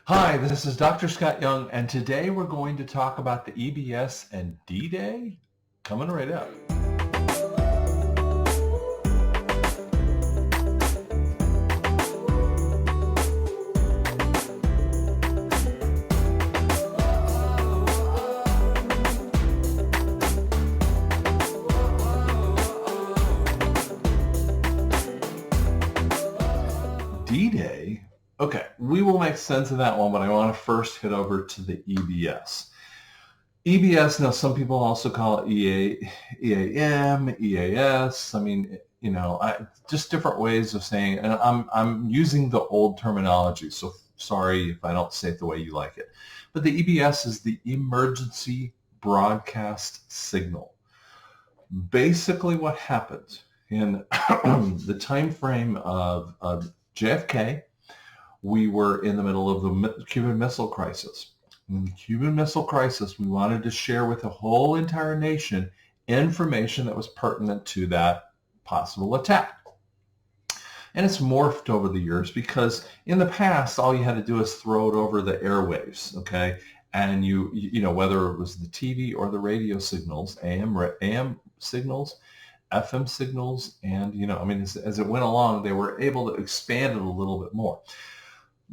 Hi, this is Dr. Scott Young, and today we're going to talk about the EBS and D-Day. Coming right up. D-Day? Okay, we will make sense of that one, but I want to first head over to the EBS. EBS, now some people also call it EAM, EAS. I mean, just different ways of saying it. And I'm using the old terminology, so sorry if I don't say it the way you like it. But the EBS is the Emergency Broadcast Signal. Basically what happens in the time frame of JFK, we were in the middle of the Cuban Missile Crisis. In the Cuban Missile Crisis, we wanted to share with the whole entire nation information that was pertinent to that possible attack. And it's morphed over the years because in the past, all you had to do is throw it over the airwaves, okay? And you know, whether it was the TV or the radio signals, AM signals, FM signals, and, as it went along, they were able to expand it a little bit more.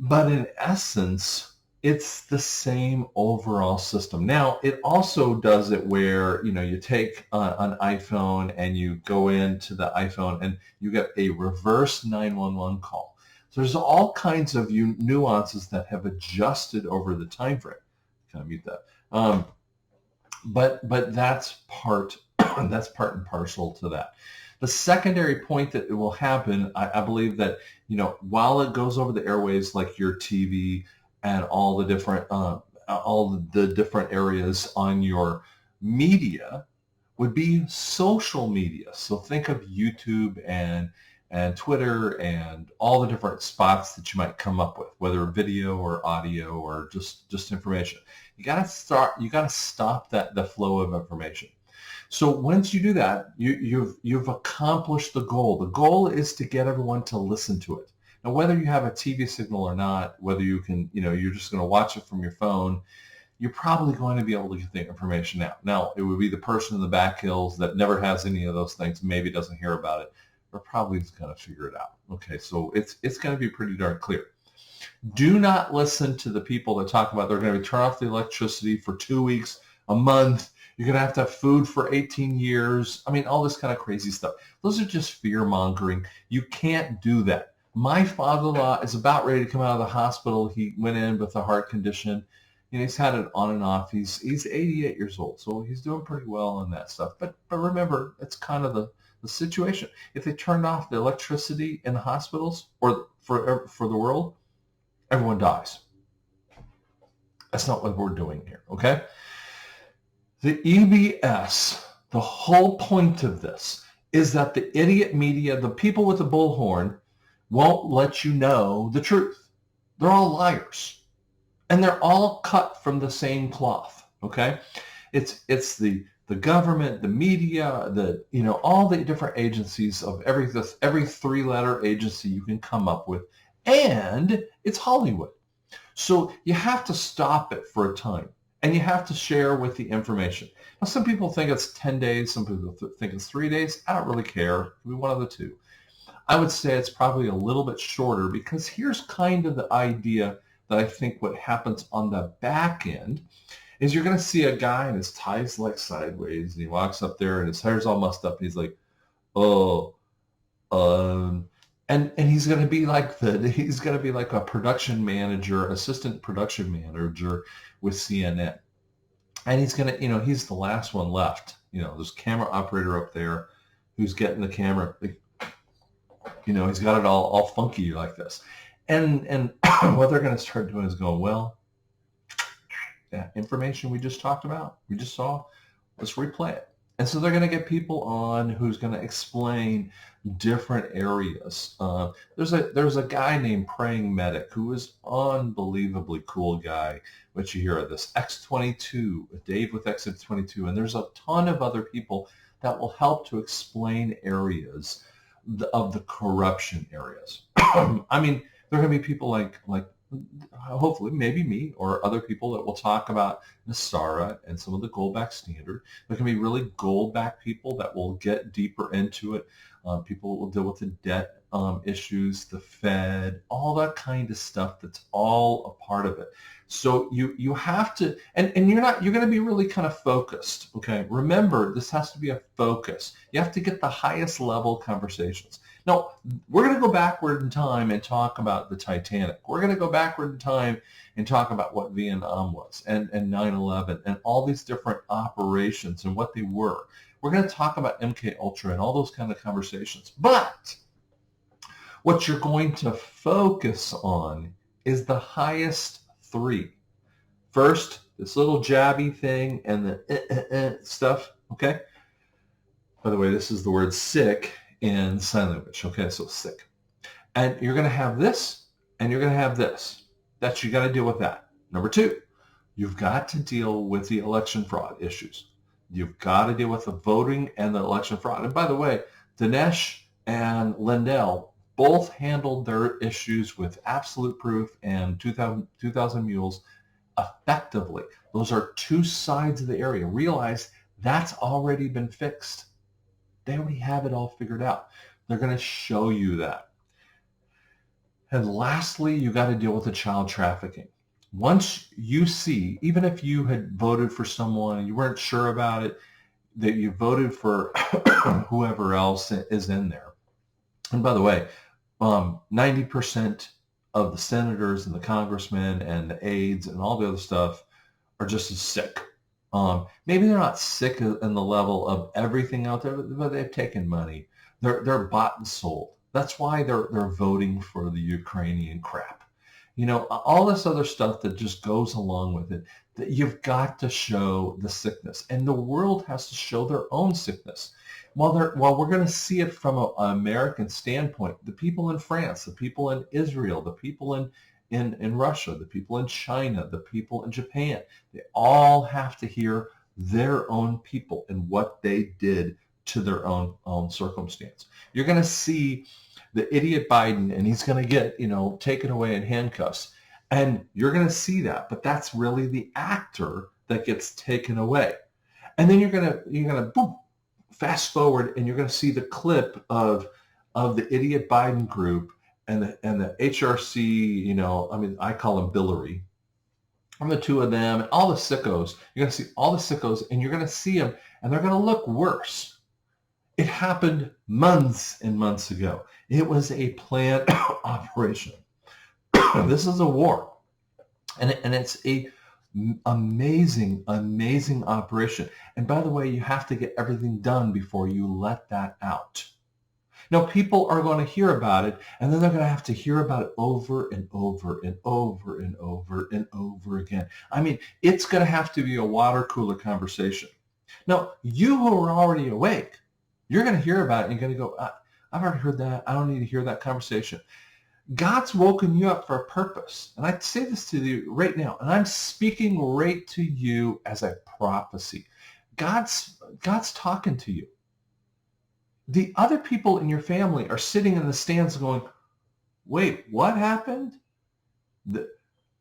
But in essence, it's the same overall system. Now, it also does it where, you take an iPhone and you go into the iPhone and you get a reverse 911 call. So there's all kinds of nuances that have adjusted over the time frame. Can I mute that? But that's part and parcel to that. The secondary point that it will happen, I believe that, while it goes over the airwaves like your TV and all the different areas on your media, would be social media. So think of YouTube and Twitter and all the different spots that you might come up with, whether video or audio or just information. You got to stop the flow of information. So once you do that, you've accomplished the goal. The goal is to get everyone to listen to it. Now, whether you have a TV signal or not, whether you can, you're just going to watch it from your phone, you're probably going to be able to get the information out. Now, it would be the person in the back hills that never has any of those things, maybe doesn't hear about it, but probably is going to figure it out. Okay, so it's going to be pretty darn clear. Do not listen to the people that talk about they're going to turn off the electricity for 2 weeks, a month. You're going to have food for 18 years. I mean, all this kind of crazy stuff. Those are just fear-mongering. You can't do that. My father-in-law is about ready to come out of the hospital. He went in with a heart condition. He's had it on and off. He's 88 years old, so he's doing pretty well on that stuff. But remember, it's kind of the situation. If they turned off the electricity in the hospitals or for the world, everyone dies. That's not what we're doing here, okay? The EBS, the whole point of this is that the idiot media, the people with the bullhorn, won't let you know the truth. They're all liars. And they're all cut from the same cloth, okay? It's the government, the media, all the different agencies of every three-letter agency you can come up with, and it's Hollywood. So you have to stop it for a time. And you have to share with the information. Now, some people think it's 10 days. Some people think it's 3 days. I don't really care. It could be one of the two. I would say it's probably a little bit shorter because here's kind of the idea that I think what happens on the back end is you're going to see a guy and his tie's like sideways and he walks up there and his hair's all mussed up and he's like, and he's going to be like a production manager, assistant production manager with CNN. And he's going to, he's the last one left. There's a camera operator up there who's getting the camera, he's got it all funky like this. And what they're going to start doing is going, well, that information we just talked about, we just saw, let's replay it. And so they're going to get people on who's going to explain different areas. There's a guy named Praying Medic who is unbelievably cool guy. What you hear of this X22, Dave with X22, and there's a ton of other people that will help to explain areas of the corruption areas. I mean, there are going to be people like hopefully maybe me or other people that will talk about NESARA and some of the gold-backed standard. There can be really gold-backed people that will get deeper into it. People will deal with the debt issues, the Fed, all that kind of stuff. That's all a part of it. So you have to, and you're going to be really kind of focused. Okay, remember, this has to be a focus. You have to get the highest level conversations. Now, we're going to go backward in time and talk about the Titanic. We're going to go backward in time and talk about what Vietnam was and 9/11 and all these different operations and what they were. We're going to talk about MK Ultra and all those kind of conversations. But what you're going to focus on is the highest three. First, this little jabby thing and the stuff, okay? By the way, this is the word sick in sign language. Okay, so sick. And you're going to have this, and you're going to have this. That you got to deal with that. Number two, you've got to deal with the election fraud issues. You've got to deal with the voting and the election fraud. And by the way, Dinesh and Lindell both handled their issues with absolute proof and 2,000 mules effectively. Those are two sides of the area. Realize that's already been fixed. They already have it all figured out. They're going to show you that. And lastly, you got to deal with the child trafficking. Once you see, even if you had voted for someone and you weren't sure about it, that you voted for whoever else is in there. And by the way, 90% of the senators and the congressmen and the aides and all the other stuff are just as sick. Maybe they're not sick in the level of everything out there, but they've taken money. They're bought and sold. That's why they're voting for the Ukrainian crap. You know, all this other stuff that just goes along with it, that you've got to show the sickness. And the world has to show their own sickness. While we're going to see it from an American standpoint, the people in France, the people in Israel, the people in Russia, the people in China, the people in Japan, they all have to hear their own people and what they did to their own circumstance. You're going to see the idiot Biden, and he's going to get, taken away in handcuffs. And you're going to see that, but that's really the actor that gets taken away. And then you're going to boom, fast forward, and you're going to see the clip of the idiot Biden group and the HRC, I call them Billary. I'm the two of them, and all the sickos. You're going to see all the sickos, and you're going to see them, and they're going to look worse. It happened months and months ago. It was a planned operation. This is a war, and it's a amazing operation. And by the way, you have to get everything done before you let that out. Now, people are going to hear about it, and then they're going to have to hear about it over and over and over and over and over again. I mean, it's going to have to be a water cooler conversation. Now, you who are already awake, you're going to hear about it, and you're going to go, I've already heard that. I don't need to hear that conversation. God's woken you up for a purpose. And I say this to you right now, and I'm speaking right to you as a prophecy. God's talking to you. The other people in your family are sitting in the stands going, wait, what happened?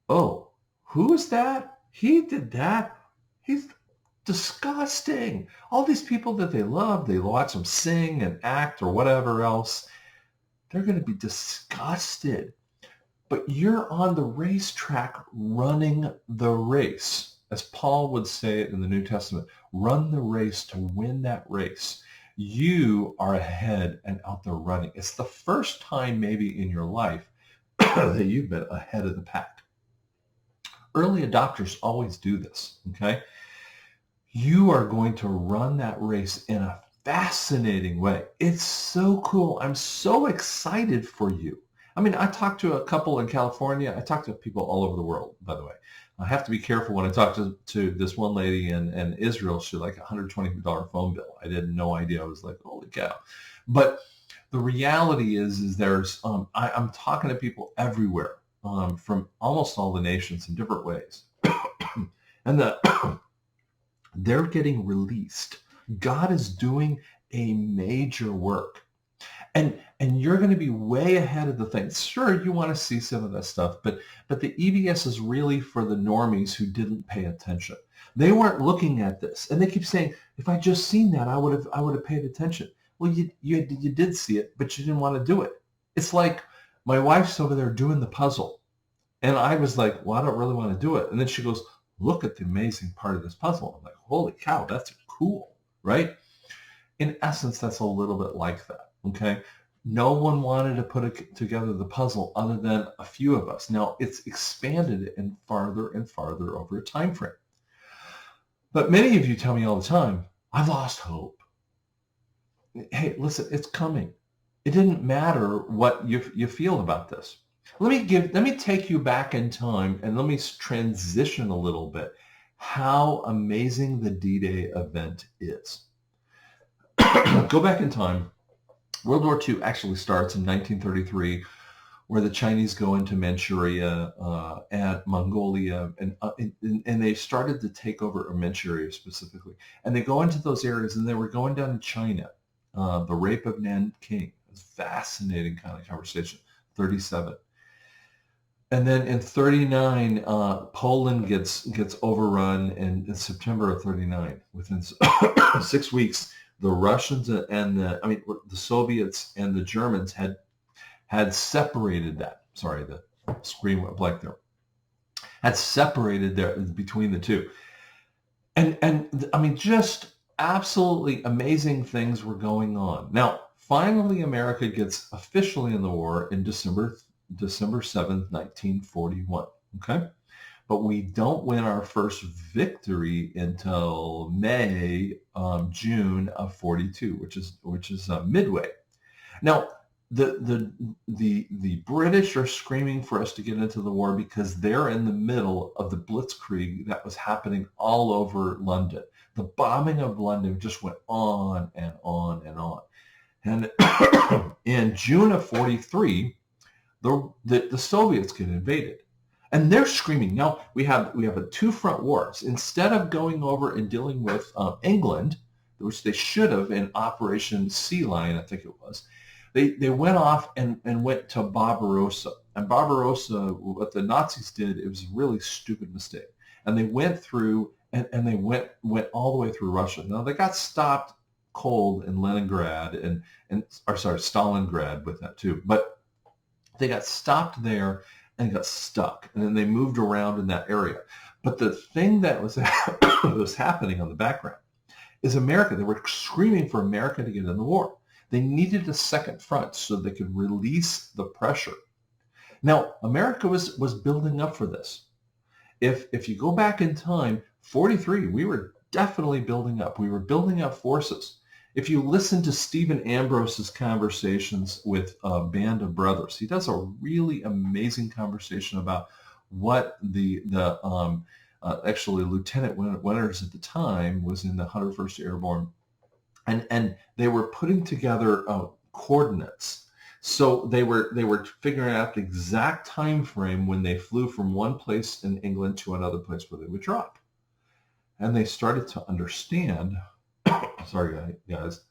Who is that? He did that. He's disgusting. All these people that they love, they watch them sing and act or whatever else. They're going to be disgusted. But you're on the racetrack running the race. As Paul would say it in the New Testament, run the race to win that race. You are ahead and out there running. It's the first time maybe in your life that you've been ahead of the pack. Early adopters always do this, okay? You are going to run that race in a fascinating way. It's so cool. I'm so excited for you. I mean, I talked to a couple in California. I talked to people all over the world, by the way. I have to be careful when I talk to this one lady in Israel. She had like a $120 phone bill. I had no idea. I was like, holy cow. But the reality is there's, I'm talking to people everywhere from almost all the nations in different ways. And they're getting released. God is doing a major work. And you're going to be way ahead of the things. Sure, you want to see some of that stuff, but the EBS is really for the normies who didn't pay attention. They weren't looking at this, and they keep saying, "If I just seen that, I would have paid attention." Well, you did see it, but you didn't want to do it. It's like my wife's over there doing the puzzle, and I was like, "Well, I don't really want to do it." And then she goes, "Look at the amazing part of this puzzle." I'm like, "Holy cow, that's cool," right? In essence, that's a little bit like that. Okay. No one wanted to put together the puzzle other than a few of us. Now it's expanded and farther over a time frame. But many of you tell me all the time, "I've lost hope." Hey, listen, it's coming. It didn't matter what you feel about this. Let me take you back in time and let me transition a little bit how amazing the D-Day event is. Go back in time. World War II actually starts in 1933, where the Chinese go into Manchuria and Mongolia, and they started to take over Manchuria specifically. And they go into those areas, and they were going down to China. The rape of Nanking. It's a fascinating kind of conversation. 37. And then in 39, Poland gets overrun, and in September of 39, within 6 weeks, the Russians and the Soviets and the Germans had separated that. Sorry, the screen went blank there. Had separated between the two, and I mean, just absolutely amazing things were going on. Now, finally, America gets officially in the war in December 7th, 1941. Okay. But we don't win our first victory until June of 42, which is Midway. Now, the British are screaming for us to get into the war because they're in the middle of the blitzkrieg that was happening all over London. The bombing of London just went on and on and on. And in June of 43, the Soviets get invaded. And they're screaming. Now we have a two-front wars. Instead of going over and dealing with England, which they should have in Operation Sea Lion, I think it was, they went off and went to Barbarossa. And Barbarossa, what the Nazis did, it was a really stupid mistake. And they went through and they went all the way through Russia. Now they got stopped cold in Leningrad Stalingrad with that too. But they got stopped there and got stuck, and then they moved around in that area. But the thing that was happening on the background is America. They were screaming for America to get in the war. They needed a second front so they could release the pressure. Now, America was building up for this. If you go back in time, 43, we were definitely building up. We were building up forces. If you listen to Stephen Ambrose's conversations with a Band of Brothers, he does a really amazing conversation about what actually Lieutenant Winters at the time was in the 101st Airborne, and they were putting together coordinates. So they were figuring out the exact time frame when they flew from one place in England to another place where they would drop, and they started to understand. Sorry, guys.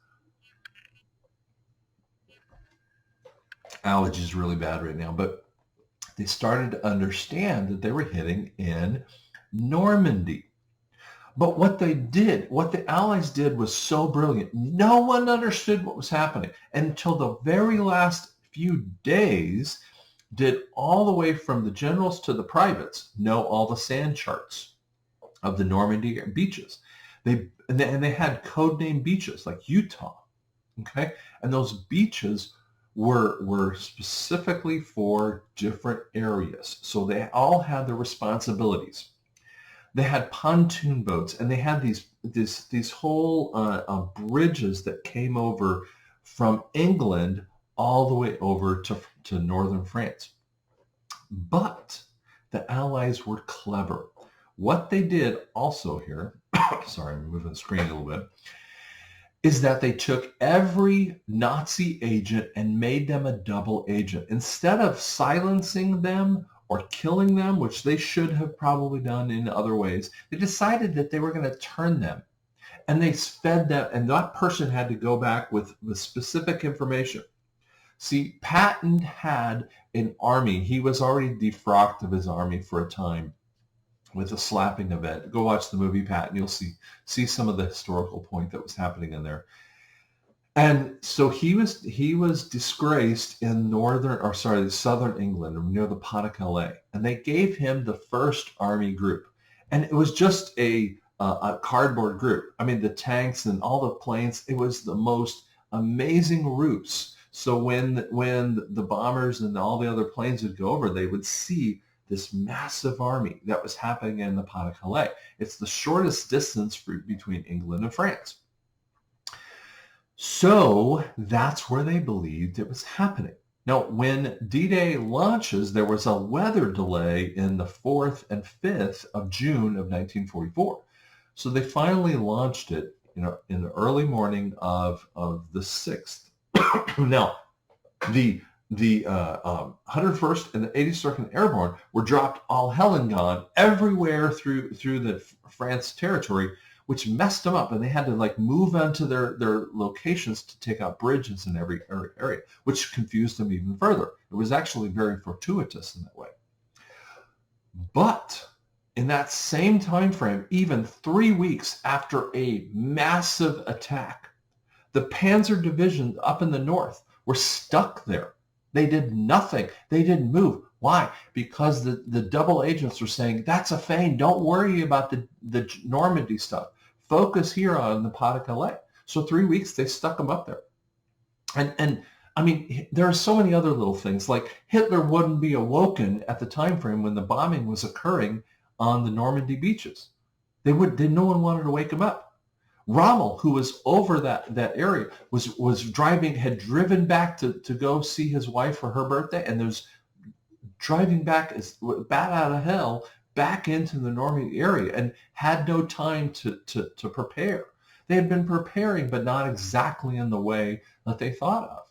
Allergy is really bad right now, but they started to understand that they were hitting in Normandy. But what the Allies did was so brilliant. No one understood what was happening until the very last few days did all the way from the generals to the privates know all the sand charts of the Normandy beaches. They had codename beaches like Utah, okay? And those beaches were specifically for different areas. So they all had their responsibilities. They had pontoon boats, and they had these whole bridges that came over from England all the way over to northern France. But the Allies were clever. What they did also here, sorry, I'm moving the screen a little bit, is that they took every Nazi agent and made them a double agent. Instead of silencing them or killing them, which they should have probably done in other ways, they decided that they were going to turn them. And they fed that, and that person had to go back with specific information. See, Patton had an army. He was already defrocked of his army for a time with a slapping event. Go watch the movie Patton. You'll see some of the historical point that was happening in there. And so he was disgraced in southern England, near the Pas-de-Calais, and they gave him the first army group, and it was just a cardboard group. I mean, the tanks and all the planes. It was the most amazing routes. So when the bombers and all the other planes would go over, they would see this massive army that was happening in the Pas-de-Calais. It's the shortest distance between England and France. So that's where they believed it was happening. Now, when D-Day launches, there was a weather delay in the 4th and 5th of June of 1944. So they finally launched it, in the early morning of the 6th. Now, the 101st and the 82nd Airborne were dropped all hell and gone everywhere through the France territory, which messed them up, and they had to move onto their locations to take out bridges in every area, which confused them even further. It was actually very fortuitous in that way. But in that same time frame, even 3 weeks after a massive attack, the Panzer Division up in the north were stuck there. They did nothing. They didn't move. Why? Because the double agents were saying, that's a feint. Don't worry about the Normandy stuff. Focus here on the Pas-de-Calais. So 3 weeks, they stuck them up there. And I mean, there are so many other little things, like Hitler wouldn't be awoken at the time frame when the bombing was occurring on the Normandy beaches. No one wanted to wake him up. Rommel, who was over that area, had driven back to go see his wife for her birthday, and there's driving back as bat out of hell back into the Normandy area, and had no time to prepare. They had been preparing, but not exactly in the way that they thought of.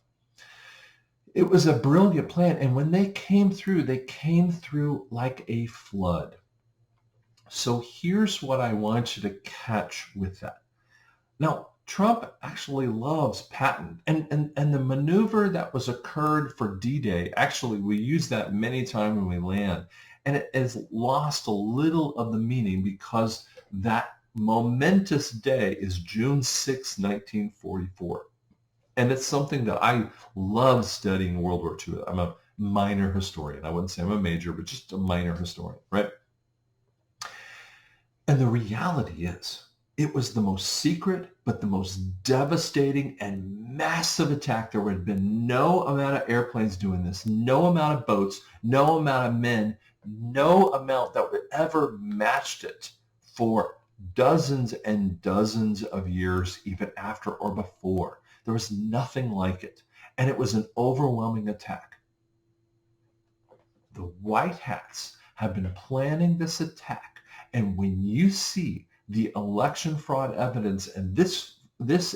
It was a brilliant plan, and when they came through like a flood. So here's what I want you to catch with that. Now, Trump actually loves Patton, and the maneuver that was occurred for D-Day, actually we use that many times when we land, and it has lost a little of the meaning because that momentous day is June 6, 1944. And it's something that I love studying World War II. I'm a minor historian. I wouldn't say I'm a major, but just a minor historian, right? And the reality is, it was the most secret, but the most devastating and massive attack. There had been no amount of airplanes doing this, no amount of boats, no amount of men, no amount that would ever matched it for dozens and dozens of years, even after or before. There was nothing like it. And it was an overwhelming attack. The White Hats have been planning this attack. And when you see the election fraud evidence and this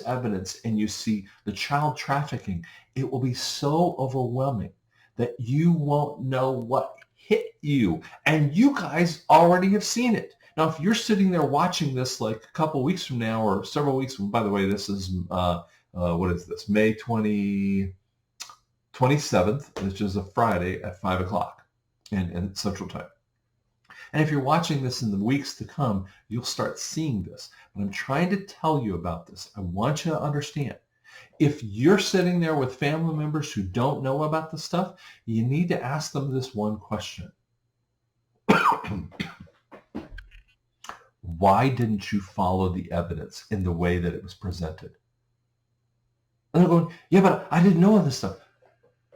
evidence, and you see the child trafficking, it will be so overwhelming that you won't know what hit you. And you guys already have seen it. Now, if you're sitting there watching this like a couple weeks from now or several weeks from, by the way, this is, what is this? May 27th, which is a Friday at 5 o'clock in Central Time. And if you're watching this in the weeks to come, you'll start seeing this. But I'm trying to tell you about this. I want you to understand. If you're sitting there with family members who don't know about this stuff, you need to ask them this one question. Why didn't you follow the evidence in the way that it was presented? And they're going, yeah, but I didn't know all this stuff.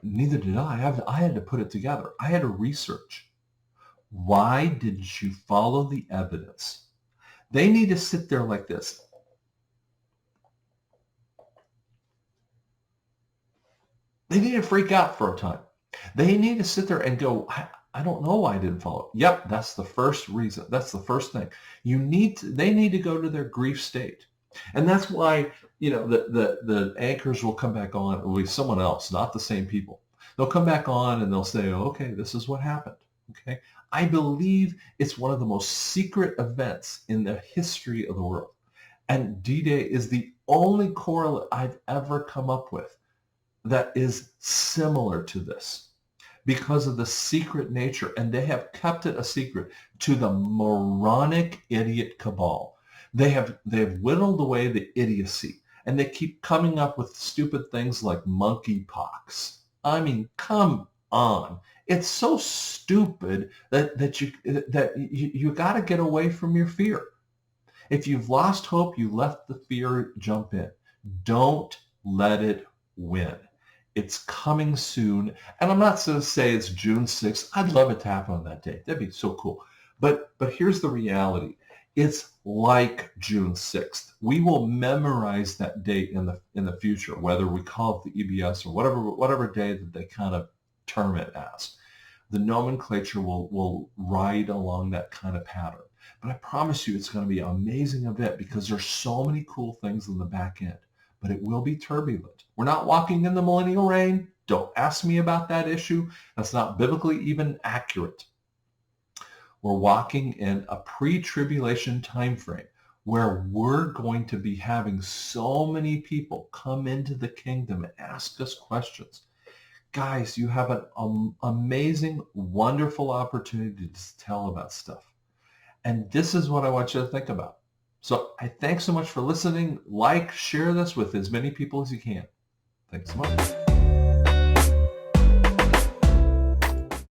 Neither did I. I had to put it together. I had to research. Why didn't you follow the evidence? They need to sit there like this. They need to freak out for a time. They need to sit there and go, I don't know why I didn't follow. Yep, that's the first reason. That's the first thing. They need to go to their grief state. And that's why, the anchors will come back on. It will be someone else, not the same people. They'll come back on and they'll say, okay, this is what happened. Okay. I believe it's one of the most secret events in the history of the world. And D-Day is the only correlate I've ever come up with that is similar to this because of the secret nature, and they have kept it a secret to the moronic idiot cabal. They've whittled away the idiocy, and they keep coming up with stupid things like monkeypox. I mean, come on. It's so stupid that you got to get away from your fear. If you've lost hope, you let the fear jump in. Don't let it win. It's coming soon. And I'm not going to say it's June 6th. I'd love it to happen on that day. That'd be so cool. But here's the reality. It's like June 6th. We will memorize that date in the future, whether we call it the EBS or whatever day that they kind of term it as. The nomenclature will ride along that kind of pattern. But I promise you it's going to be an amazing event because there's so many cool things in the back end. But it will be turbulent. We're not walking in the millennial reign. Don't ask me about that issue. That's not biblically even accurate. We're walking in a pre-tribulation time frame where we're going to be having so many people come into the kingdom and ask us questions. Guys, you have an amazing, wonderful opportunity to tell about stuff. And this is what I want you to think about. So I thanks so much for listening. Like, share this with as many people as you can. Thanks so much.